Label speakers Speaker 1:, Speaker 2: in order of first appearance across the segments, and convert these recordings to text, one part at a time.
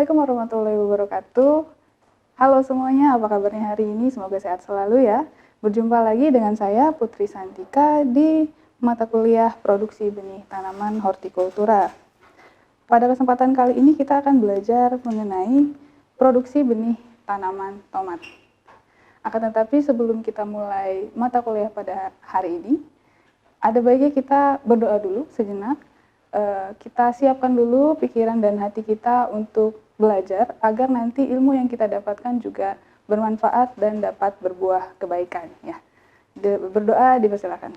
Speaker 1: Assalamualaikum warahmatullahi wabarakatuh. Halo semuanya, apa kabarnya hari ini? Semoga sehat selalu ya. Berjumpa lagi dengan saya Putri Santika di mata kuliah Produksi Benih Tanaman Hortikultura. Pada kesempatan kali ini kita akan belajar mengenai produksi benih tanaman tomat. Akan tetapi sebelum kita mulai mata kuliah pada hari ini, ada baiknya kita berdoa dulu sejenak. Kita siapkan dulu pikiran dan hati kita untuk belajar agar nanti ilmu yang kita dapatkan juga bermanfaat dan dapat berbuah kebaikan ya. Berdoa dipersilakan.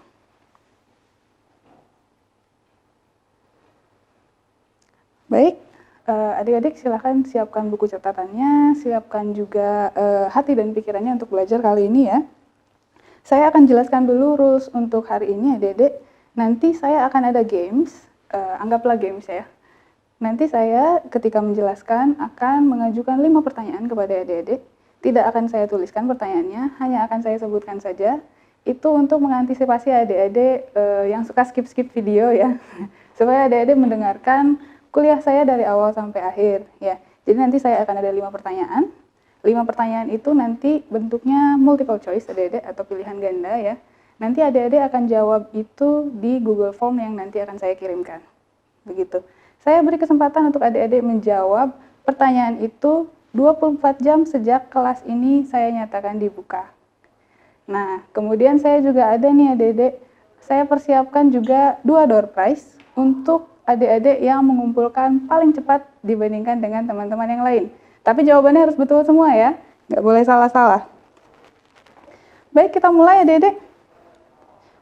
Speaker 1: Baik, adik-adik silakan siapkan buku catatannya, siapkan juga hati dan pikirannya untuk belajar kali ini ya. Saya akan jelaskan dulu rules untuk hari ini adik-adik. Nanti saya akan ada games. Anggaplah games ya. Nanti saya ketika menjelaskan akan mengajukan 5 pertanyaan kepada adik-adik. Tidak akan saya tuliskan pertanyaannya, hanya akan saya sebutkan saja. Itu untuk mengantisipasi adik-adik yang suka skip-skip video ya. Supaya adik-adik mendengarkan kuliah saya dari awal sampai akhir ya. Jadi nanti saya akan ada 5 pertanyaan. 5 pertanyaan itu nanti bentuknya multiple choice adik-adik atau pilihan ganda ya. Nanti adik-adik akan jawab itu di Google Form yang nanti akan saya kirimkan. Begitu. Saya beri kesempatan untuk adik-adik menjawab pertanyaan itu 24 jam sejak kelas ini saya nyatakan dibuka. Nah, kemudian saya juga ada nih adik-adik, saya persiapkan juga 2 door prize untuk adik-adik yang mengumpulkan paling cepat dibandingkan dengan teman-teman yang lain. Tapi jawabannya harus betul semua ya, nggak boleh salah-salah. Baik, kita mulai adik-adik.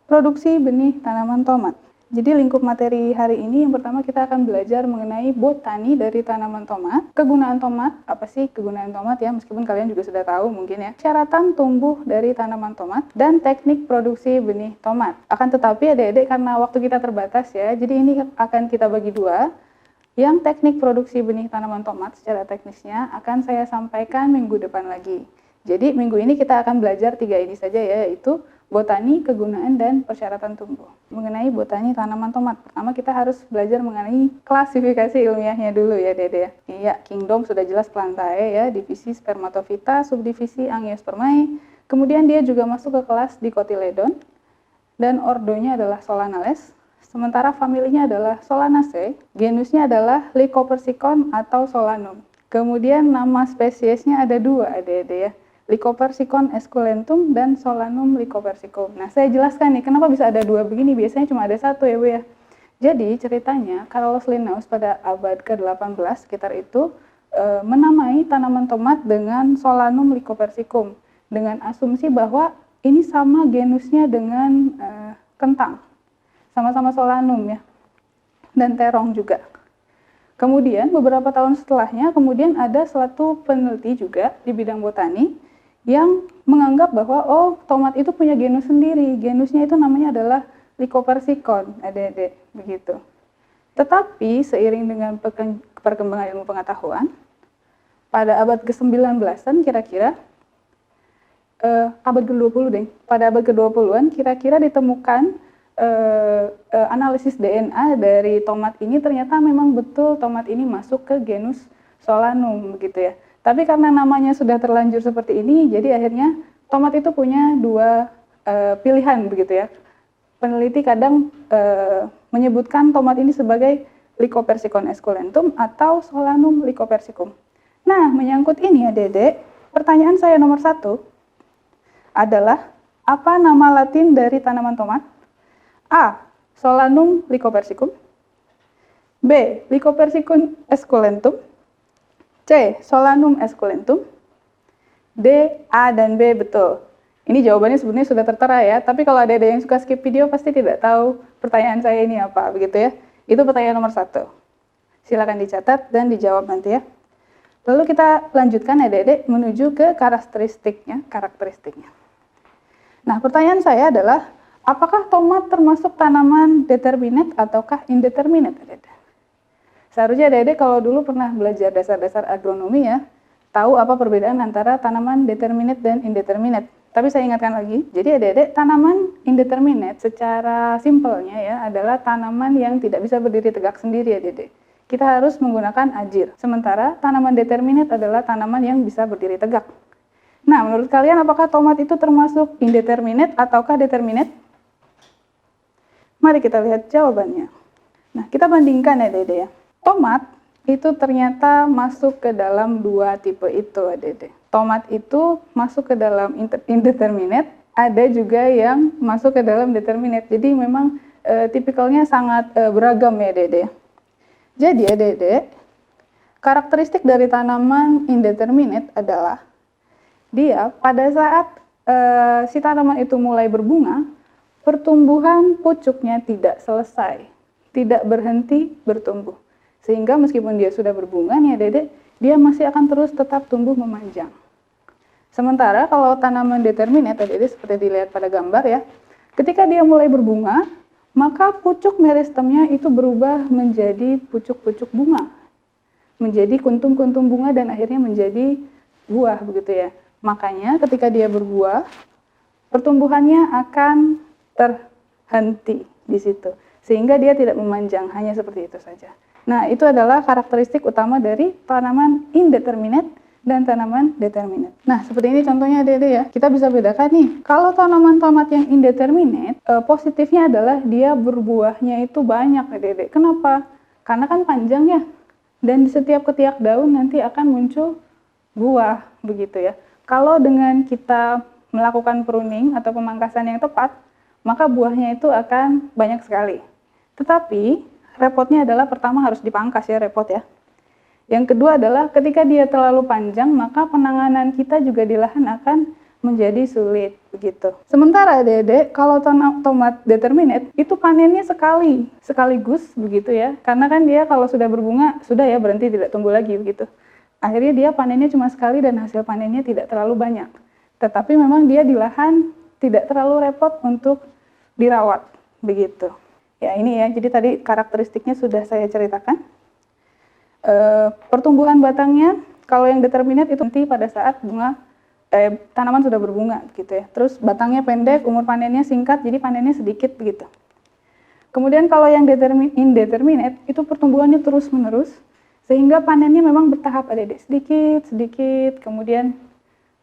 Speaker 1: Produksi benih tanaman tomat. Jadi lingkup materi hari ini yang pertama kita akan belajar mengenai botani dari tanaman tomat. Kegunaan tomat, apa sih kegunaan tomat ya, meskipun kalian juga sudah tahu mungkin ya. Syaratan tumbuh dari tanaman tomat dan teknik produksi benih tomat. Akan tetapi adik-adik karena waktu kita terbatas ya, jadi ini akan kita bagi 2. Yang teknik produksi benih tanaman tomat secara teknisnya akan saya sampaikan minggu depan lagi. Jadi minggu ini kita akan belajar 3 ini saja ya, yaitu botani, kegunaan, dan persyaratan tumbuh. Mengenai botani tanaman tomat, pertama kita harus belajar mengenai klasifikasi ilmiahnya dulu ya Dede. Iya, kingdom sudah jelas Plantae ya, divisi Spermatophyta, subdivisi Angiospermae. Kemudian dia juga masuk ke kelas Dicotyledon, dan ordonya adalah Solanales. Sementara familinya adalah Solanaceae, genusnya adalah Lycopersicon atau Solanum. Kemudian nama spesiesnya ada 2 Dede ya. Lycopersicon esculentum dan Solanum lycopersicum. Nah, saya jelaskan nih, kenapa bisa ada 2 begini, biasanya cuma ada 1 ya Bu ya. Jadi, ceritanya, Carolus Linnaeus pada abad ke-18 sekitar itu, menamai tanaman tomat dengan Solanum lycopersicum, dengan asumsi bahwa ini sama genusnya dengan kentang, sama-sama Solanum ya, dan terong juga. Kemudian, beberapa tahun setelahnya, kemudian ada suatu peneliti juga di bidang botani, yang menganggap bahwa tomat itu punya genus sendiri. Genusnya itu namanya adalah Lycopersicon, adik-adik, begitu. Tetapi seiring dengan perkembangan ilmu pengetahuan, pada abad ke-19-an kira-kira, abad ke-20 deh, pada abad ke-20-an kira-kira ditemukan analisis DNA dari tomat ini, ternyata memang betul tomat ini masuk ke genus Solanum, begitu ya. Tapi karena namanya sudah terlanjur seperti ini, jadi akhirnya tomat itu punya 2 pilihan begitu ya. Peneliti kadang menyebutkan tomat ini sebagai Lycopersicon esculentum atau Solanum lycopersicum. Nah, menyangkut ini ya Dede, pertanyaan saya nomor 1 adalah, apa nama Latin dari tanaman tomat? A. Solanum lycopersicum. B. Lycopersicum esculentum. C. Solanum esculentum. D. A dan B betul. Ini jawabannya sebenarnya sudah tertera ya, tapi kalau ada yang suka skip video pasti tidak tahu pertanyaan saya ini apa, begitu ya. Itu pertanyaan nomor 1. Silakan dicatat dan dijawab nanti ya. Lalu kita lanjutkan adik-adik menuju ke karakteristiknya. Nah, pertanyaan saya adalah, apakah tomat termasuk tanaman determinate ataukah indeterminate, adik-adik? Seharusnya adik-adik kalau dulu pernah belajar dasar-dasar agronomi ya, tahu apa perbedaan antara tanaman determinate dan indeterminate. Tapi saya ingatkan lagi, jadi adik-adik, tanaman indeterminate secara simpelnya ya adalah tanaman yang tidak bisa berdiri tegak sendiri adik-adik. kita harus menggunakan ajir. Sementara tanaman determinate adalah tanaman yang bisa berdiri tegak. Nah, menurut kalian apakah tomat itu termasuk indeterminate ataukah determinate? Mari kita lihat jawabannya. Nah, kita bandingkan ya Dede ya. Tomat itu ternyata masuk ke dalam dua tipe itu Dede. Tomat itu masuk ke dalam indeterminate, ada juga yang masuk ke dalam determinate. Jadi memang tipikalnya sangat beragam ya Dede. Jadi ya Dede, karakteristik dari tanaman indeterminate adalah dia pada saat si tanaman itu mulai berbunga, pertumbuhan pucuknya tidak selesai, tidak berhenti bertumbuh. Sehingga meskipun dia sudah berbunga nih ya Dede, dia masih akan terus tetap tumbuh memanjang. Sementara kalau tanaman determinate Dede seperti dilihat pada gambar ya, ketika dia mulai berbunga, maka pucuk meristemnya itu berubah menjadi pucuk-pucuk bunga, menjadi kuntum-kuntum bunga dan akhirnya menjadi buah begitu ya. Makanya ketika dia berbuah, pertumbuhannya akan terhenti di situ, sehingga dia tidak memanjang, hanya seperti itu saja. Nah, itu adalah karakteristik utama dari tanaman indeterminate dan tanaman determinate. Nah, seperti ini contohnya Dede ya. Kita bisa bedakan nih, kalau tanaman tomat yang indeterminate, positifnya adalah dia berbuahnya itu banyak ya Dede. Kenapa? Karena kan panjang ya, dan di setiap ketiak daun nanti akan muncul buah, begitu ya. Kalau dengan kita melakukan pruning atau pemangkasan yang tepat, maka buahnya itu akan banyak sekali. Tetapi, repotnya adalah pertama harus dipangkas ya, repot ya. Yang kedua adalah ketika dia terlalu panjang, maka penanganan kita juga di lahan akan menjadi sulit begitu. Sementara Dede, kalau tomat determinate itu panennya sekaligus begitu ya. Karena kan dia kalau sudah berbunga sudah ya berhenti, tidak tumbuh lagi begitu. Akhirnya dia panennya cuma sekali dan hasil panennya tidak terlalu banyak. Tetapi memang dia di lahan tidak terlalu repot untuk dirawat begitu. Ya ini ya, jadi tadi karakteristiknya sudah saya ceritakan. Pertumbuhan batangnya, kalau yang determinate itu nanti pada saat tanaman sudah berbunga gitu ya. Terus batangnya pendek, umur panennya singkat, jadi panennya sedikit begitu. Kemudian kalau yang indeterminate itu pertumbuhannya terus menerus, sehingga panennya memang bertahap Dede, sedikit, kemudian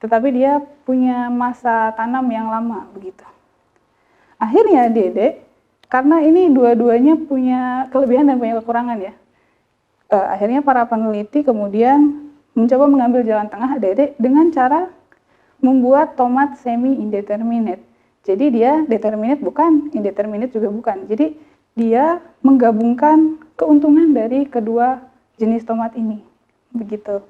Speaker 1: tetapi dia punya masa tanam yang lama begitu. Akhirnya Dede, karena ini dua-duanya punya kelebihan dan punya kekurangan ya. Akhirnya para peneliti kemudian mencoba mengambil jalan tengah Dede dengan cara membuat tomat semi indeterminate. Jadi dia determinate bukan, indeterminate juga bukan. Jadi dia menggabungkan keuntungan dari kedua jenis tomat ini. Begitu.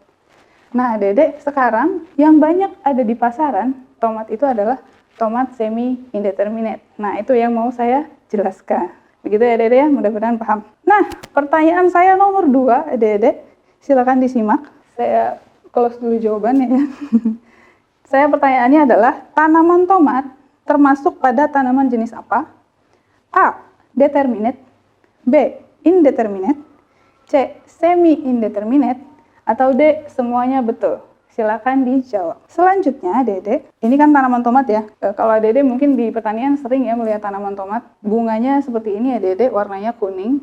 Speaker 1: Nah, Dede, sekarang yang banyak ada di pasaran tomat itu adalah tomat semi indeterminate. Nah, itu yang mau saya jelaskan. Begitu ya Dede ya, mudah-mudahan paham. Nah, pertanyaan saya nomor 2, Dede, silakan disimak. Saya close dulu jawabannya ya. Pertanyaannya adalah, tanaman tomat termasuk pada tanaman jenis apa? A. Determinate, B. Indeterminate, C. Semi indeterminate, atau D. Semuanya betul. Silakan dijawab. Selanjutnya, Dede, ini kan tanaman tomat ya. Kalau Dede mungkin di pertanian sering ya melihat tanaman tomat. Bunganya seperti ini ya Dede, warnanya kuning.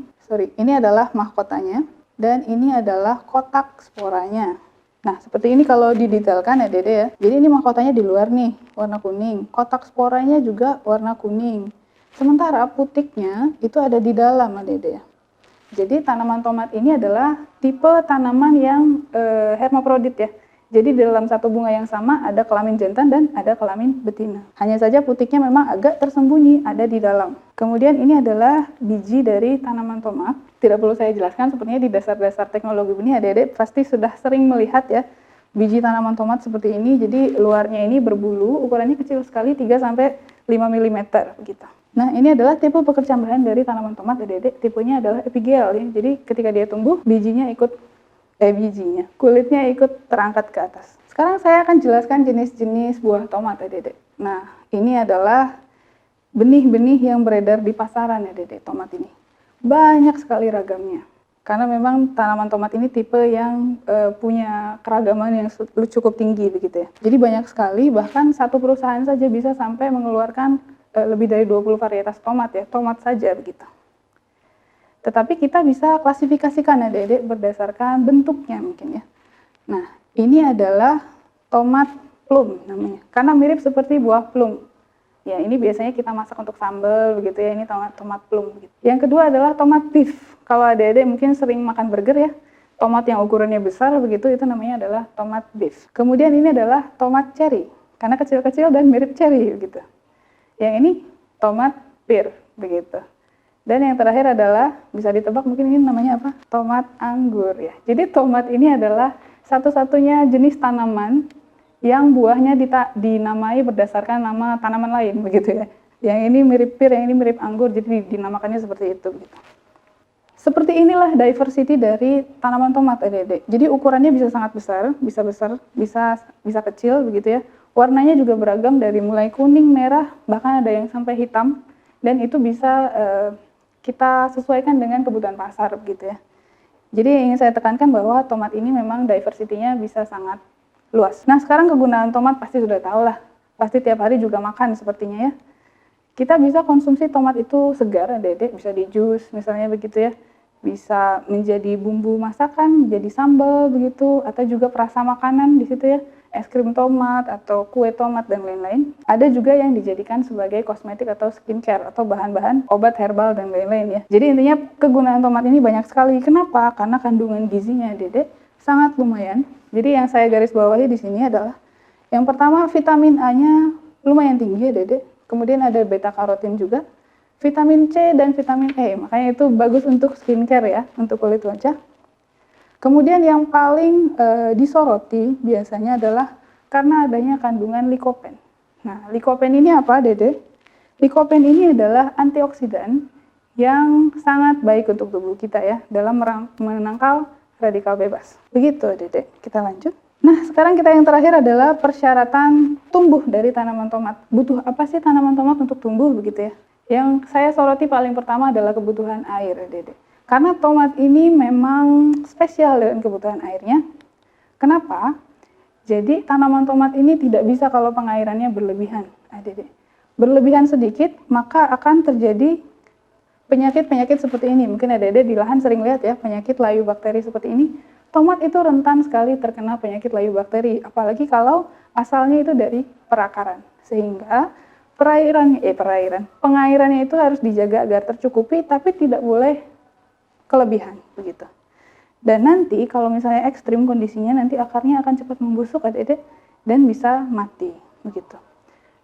Speaker 1: Ini adalah mahkotanya dan ini adalah kotak sporanya. Nah, seperti ini kalau didetailkan ya Dede ya. Jadi ini mahkotanya di luar nih, warna kuning. Kotak sporanya juga warna kuning. Sementara putiknya itu ada di dalam ya Dede ya. Jadi tanaman tomat ini adalah tipe tanaman yang hermaprodit ya. Jadi dalam satu bunga yang sama ada kelamin jantan dan ada kelamin betina. Hanya saja putiknya memang agak tersembunyi, ada di dalam. Kemudian ini adalah biji dari tanaman tomat. Tidak perlu saya jelaskan, sepertinya di dasar-dasar teknologi benih Adik-adik pasti sudah sering melihat ya biji tanaman tomat seperti ini. Jadi luarnya ini berbulu, ukurannya kecil sekali 3-5 mm begitu. Nah, ini adalah tipe pekercambahan dari tanaman tomat Adik-adik. Tipenya adalah epigel ya. Jadi ketika dia tumbuh, kulitnya ikut terangkat ke atas. Sekarang saya akan jelaskan jenis-jenis buah tomat ya Dede. Nah, ini adalah benih-benih yang beredar di pasaran ya Dede, tomat ini. Banyak sekali ragamnya. Karena memang tanaman tomat ini tipe yang punya keragaman yang cukup tinggi begitu ya. Jadi banyak sekali, bahkan satu perusahaan saja bisa sampai mengeluarkan lebih dari 20 varietas tomat ya, tomat saja begitu. Tetapi kita bisa klasifikasikan adik-adik berdasarkan bentuknya mungkin ya. Nah, ini adalah tomat plum namanya, karena mirip seperti buah plum. Ya, ini biasanya kita masak untuk sambal begitu ya, ini tomat plum. Gitu. Yang kedua adalah tomat beef. Kalau adik-adik mungkin sering makan burger ya, tomat yang ukurannya besar begitu, itu namanya adalah tomat beef. Kemudian ini adalah tomat cherry, karena kecil-kecil dan mirip cherry gitu. Yang ini tomat pear begitu. Dan yang terakhir adalah, bisa ditebak mungkin ini namanya apa? Tomat anggur ya. Jadi tomat ini adalah satu-satunya jenis tanaman yang buahnya dinamai berdasarkan nama tanaman lain begitu ya. Yang ini mirip pear, yang ini mirip anggur, jadi dinamakannya seperti itu. Gitu. Seperti inilah diversity dari tanaman tomat adik-adik. Jadi ukurannya bisa sangat besar, bisa kecil begitu ya. Warnanya juga beragam dari mulai kuning, merah, bahkan ada yang sampai hitam. Dan itu bisa kita sesuaikan dengan kebutuhan pasar begitu ya. Jadi ingin saya tekankan bahwa tomat ini memang diversity-nya bisa sangat luas. Nah, sekarang kegunaan tomat pasti sudah tahu lah. Pasti tiap hari juga makan sepertinya ya. Kita bisa konsumsi tomat itu segar, adik-adik, bisa di jus misalnya begitu ya. Bisa menjadi bumbu masakan, menjadi sambal begitu, atau juga perasa makanan di situ ya. Es krim tomat atau kue tomat dan lain-lain. Ada juga yang dijadikan sebagai kosmetik atau skincare atau bahan-bahan obat herbal dan lain-lain ya. Jadi intinya kegunaan tomat ini banyak sekali. Kenapa? Karena kandungan gizinya, adik-adik, sangat lumayan. Jadi yang saya garis bawahi di sini adalah yang pertama vitamin A-nya lumayan tinggi, adik-adik. Kemudian ada beta karotin juga, vitamin C dan vitamin E. Makanya itu bagus untuk skincare ya, untuk kulit wajah. Kemudian yang paling disoroti biasanya adalah karena adanya kandungan likopen. Nah, likopen ini apa, Dede? Likopen ini adalah antioksidan yang sangat baik untuk tubuh kita ya, dalam menangkal radikal bebas. Begitu, Dede. Kita lanjut. Nah, sekarang kita yang terakhir adalah persyaratan tumbuh dari tanaman tomat. Butuh apa sih tanaman tomat untuk tumbuh begitu ya? Yang saya soroti paling pertama adalah kebutuhan air, Dede. Karena tomat ini memang spesial dengan kebutuhan airnya. Kenapa? Jadi tanaman tomat ini tidak bisa kalau pengairannya berlebihan, Dede. Berlebihan sedikit, maka akan terjadi penyakit-penyakit seperti ini. Mungkin adik-adik di lahan sering lihat ya, penyakit layu bakteri seperti ini. Tomat itu rentan sekali terkena penyakit layu bakteri, apalagi kalau asalnya itu dari perakaran. Sehingga pengairannya itu harus dijaga agar tercukupi, tapi tidak boleh kelebihan begitu. Dan nanti kalau misalnya ekstrim kondisinya, nanti akarnya akan cepat membusuk adik-adik dan bisa mati begitu.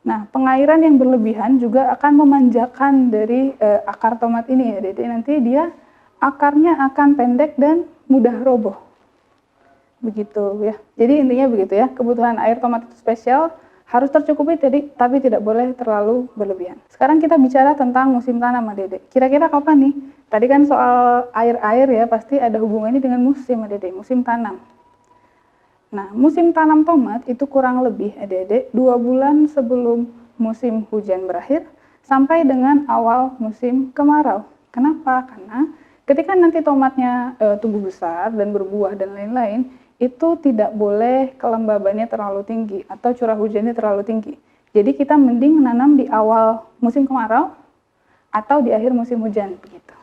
Speaker 1: Nah, pengairan yang berlebihan juga akan memanjakan dari akar tomat ini ya, Dede. Nanti dia akarnya akan pendek dan mudah roboh. Begitu ya. Jadi intinya begitu ya, kebutuhan air tomat itu spesial, harus tercukupi tapi tidak boleh terlalu berlebihan. Sekarang kita bicara tentang musim tanam, Dede. Kira-kira kapan nih? Tadi kan soal air-air ya, pasti ada hubungannya dengan musim, Dede, musim tanam. Nah, musim tanam tomat itu kurang lebih, adik-adik, 2 bulan sebelum musim hujan berakhir sampai dengan awal musim kemarau. Kenapa? Karena ketika nanti tomatnya tumbuh besar dan berbuah dan lain-lain, itu tidak boleh kelembabannya terlalu tinggi atau curah hujannya terlalu tinggi. Jadi kita mending menanam di awal musim kemarau atau di akhir musim hujan begitu.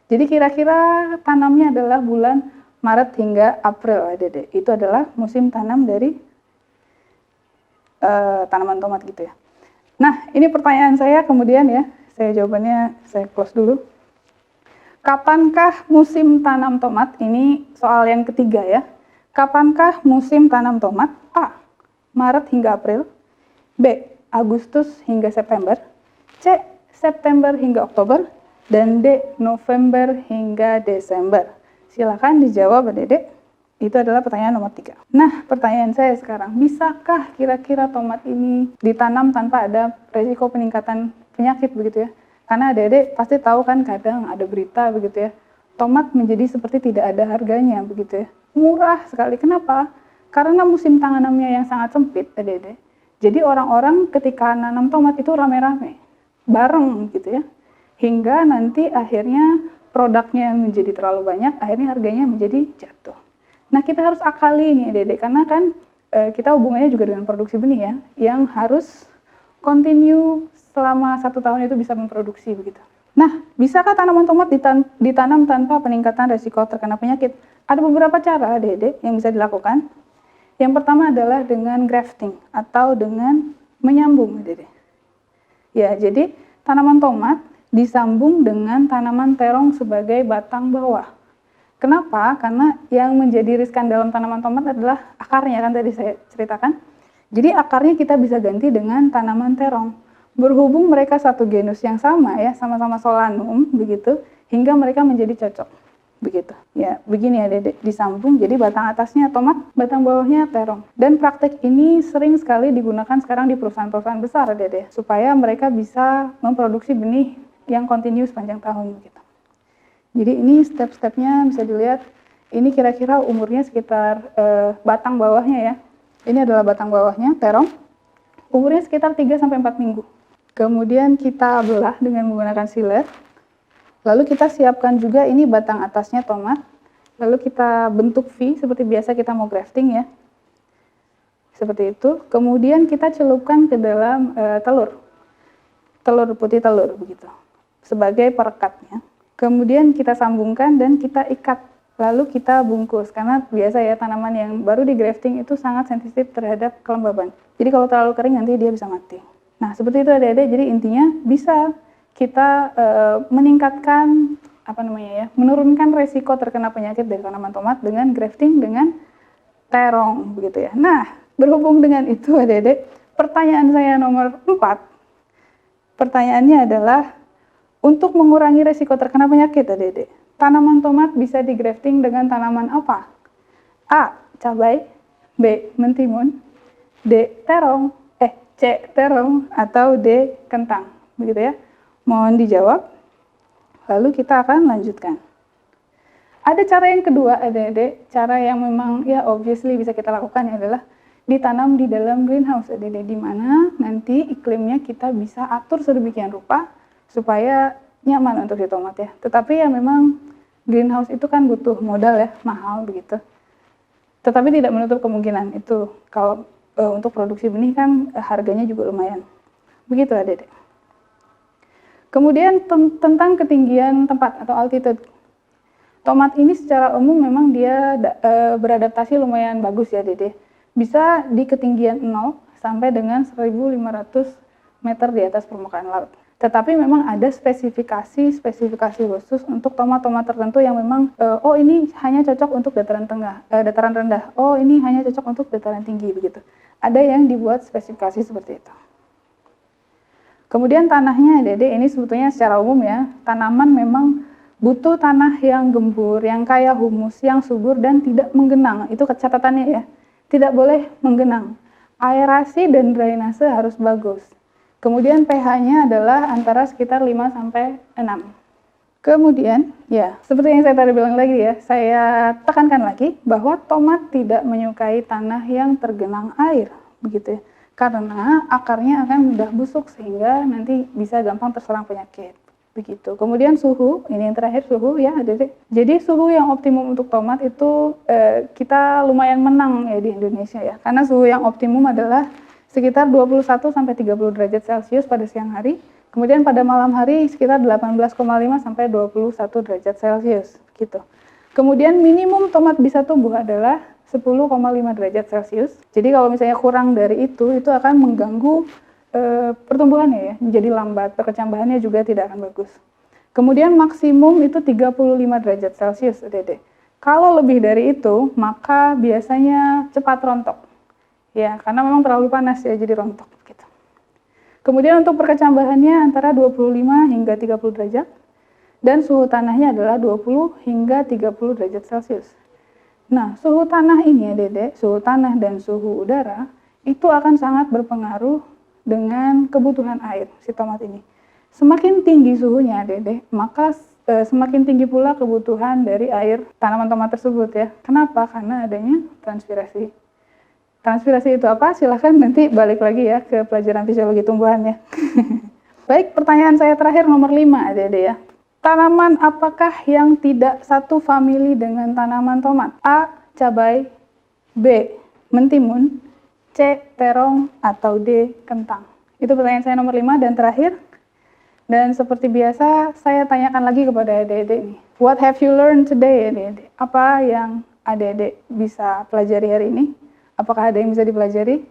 Speaker 1: Jadi kira-kira tanamnya adalah bulan Maret hingga April, adik-adik. Itu adalah musim tanam dari tanaman tomat gitu ya. Nah, ini pertanyaan saya kemudian ya. Jawabannya saya close dulu. Kapankah musim tanam tomat? Ini soal yang ketiga ya. Kapankah musim tanam tomat? A. Maret hingga April. B. Agustus hingga September. C. September hingga Oktober. Dan D. November hingga Desember. Silakan dijawab, adik-adik. Itu adalah pertanyaan nomor 3. Nah, pertanyaan saya sekarang, bisakah kira-kira tomat ini ditanam tanpa ada resiko peningkatan penyakit begitu ya? Karena adik-adik pasti tahu kan kadang ada berita begitu ya, tomat menjadi seperti tidak ada harganya begitu ya. Murah sekali. Kenapa? Karena musim tanamnya yang sangat sempit, adik-adik. Jadi orang-orang ketika nanam tomat itu rame-rame, bareng gitu ya. Hingga nanti akhirnya produknya menjadi terlalu banyak, akhirnya harganya menjadi jatuh. Nah, kita harus akali ini, adik-adik, karena kan kita hubungannya juga dengan produksi benih ya, yang harus continue selama 1 tahun itu bisa memproduksi begitu. Nah, bisakah tanaman tomat ditanam tanpa peningkatan resiko terkena penyakit? Ada beberapa cara, Adik-adik, yang bisa dilakukan. Yang pertama adalah dengan grafting atau dengan menyambung, Adik-adik. Ya, jadi tanaman tomat disambung dengan tanaman terong sebagai batang bawah. Kenapa? Karena yang menjadi riskan dalam tanaman tomat adalah akarnya, kan tadi saya ceritakan. Jadi akarnya kita bisa ganti dengan tanaman terong. Berhubung mereka satu genus yang sama ya, sama-sama Solanum begitu, hingga mereka menjadi cocok. Begitu. Ya, begini ya Dedek, disambung jadi batang atasnya tomat, batang bawahnya terong. Dan praktek ini sering sekali digunakan sekarang di perusahaan-perusahaan besar Dedek, supaya mereka bisa memproduksi benih yang kontinu sepanjang tahun begitu. Jadi ini step-stepnya bisa dilihat, ini kira-kira umurnya sekitar batang bawahnya ya. Ini adalah batang bawahnya, terong. Umurnya sekitar 3-4 minggu. Kemudian kita belah dengan menggunakan silet. Lalu kita siapkan juga ini batang atasnya tomat. Lalu kita bentuk V seperti biasa kita mau grafting ya. Seperti itu. Kemudian kita celupkan ke dalam telur putih telur begitu. Sebagai perekatnya. Kemudian kita sambungkan dan kita ikat. Lalu kita bungkus. Karena biasa ya tanaman yang baru di grafting itu sangat sensitif terhadap kelembaban. Jadi kalau terlalu kering nanti dia bisa mati. Nah, seperti itu Adik-adik. Jadi intinya bisa kita meningkatkan menurunkan resiko terkena penyakit dari tanaman tomat dengan grafting dengan terong begitu ya. Nah, berhubung dengan itu Adik-adik, pertanyaan saya nomor 4. Pertanyaannya adalah untuk mengurangi resiko terkena penyakit Adik-adik, tanaman tomat bisa digrafting dengan tanaman apa? A. Cabai, B. Mentimun, D. Terong, C. Terong, atau D. Kentang. Begitu ya. Mohon dijawab. Lalu kita akan lanjutkan. Ada cara yang kedua, Adik-adik. Cara yang memang ya obviously bisa kita lakukan adalah ditanam di dalam greenhouse, Adik-adik, di mana nanti iklimnya kita bisa atur sedemikian rupa supaya nyaman untuk si tomat ya. Tetapi ya memang greenhouse itu kan butuh modal ya, mahal begitu. Tetapi tidak menutup kemungkinan itu kalau untuk produksi benih kan harganya juga lumayan. Begitu Adik-adik. Kemudian tentang ketinggian tempat atau altitude. Tomat ini secara umum memang dia beradaptasi lumayan bagus ya Adik-adik. Bisa di ketinggian 0 sampai dengan 1.500 meter di atas permukaan laut. Tetapi memang ada spesifikasi khusus untuk tomat-tomat tertentu yang memang oh ini hanya cocok untuk dataran rendah. Oh ini hanya cocok untuk dataran tinggi begitu. Ada yang dibuat spesifikasi seperti itu. Kemudian tanahnya Adik-adik, ini sebetulnya secara umum ya, tanaman memang butuh tanah yang gembur, yang kaya humus, yang subur dan tidak menggenang. Itu catatannya ya. Tidak boleh menggenang. Aerasi dan drainase harus bagus. Kemudian pH-nya adalah antara sekitar 5-6. Kemudian, ya, seperti yang saya tadi bilang lagi ya, saya tekankan lagi bahwa tomat tidak menyukai tanah yang tergenang air, begitu ya. Karena akarnya akan mudah busuk sehingga nanti bisa gampang terserang penyakit. Begitu. Kemudian suhu, ini yang terakhir suhu ya, Adik. Jadi suhu yang optimum untuk tomat itu kita lumayan menang ya di Indonesia ya. Karena suhu yang optimum adalah sekitar 21-30 derajat Celcius pada siang hari. Kemudian pada malam hari sekitar 18,5 sampai 21 derajat Celcius gitu. Kemudian minimum tomat bisa tumbuh adalah 10,5 derajat Celcius. Jadi kalau misalnya kurang dari itu akan mengganggu pertumbuhannya ya, menjadi lambat, perkecambahannya juga tidak akan bagus. Kemudian maksimum itu 35 derajat Celcius, Adik-adik. Kalau lebih dari itu, maka biasanya cepat rontok. Ya, karena memang terlalu panas ya, jadi rontok gitu. Kemudian untuk perkecambahannya antara 25 hingga 30 derajat, dan suhu tanahnya adalah 20 hingga 30 derajat Celcius. Nah, suhu tanah ini Adik-adik, suhu tanah dan suhu udara, itu akan sangat berpengaruh dengan kebutuhan air si tomat ini. Semakin tinggi suhunya Adik-adik, maka semakin tinggi pula kebutuhan dari air tanaman tomat tersebut ya. Kenapa? Karena adanya transpirasi. Transpirasi itu apa? Silahkan nanti balik lagi ya ke pelajaran fisiologi tumbuhan ya. Baik, pertanyaan saya terakhir nomor 5 Adik-adik ya. Tanaman apakah yang tidak satu famili dengan tanaman tomat? A. Cabai, B. Mentimun, C. Terong, atau D. Kentang. Itu pertanyaan saya nomor 5 dan terakhir. Dan seperti biasa, saya tanyakan lagi kepada adik-adik nih. What have you learned today, adik-adik? Apa yang adik-adik bisa pelajari hari ini? Apakah ada yang bisa dipelajari?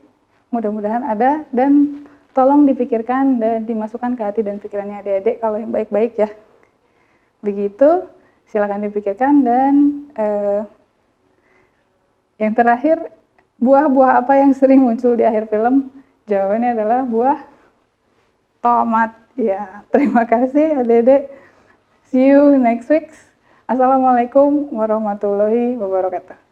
Speaker 1: Mudah-mudahan ada, dan tolong dipikirkan dan dimasukkan ke hati dan pikirannya adik-adik kalau yang baik-baik ya. Begitu, silakan dipikirkan. Dan yang terakhir, buah-buah apa yang sering muncul di akhir film? Jawabannya adalah buah tomat. Ya, terima kasih adik-adik. See you next week. Assalamualaikum warahmatullahi wabarakatuh.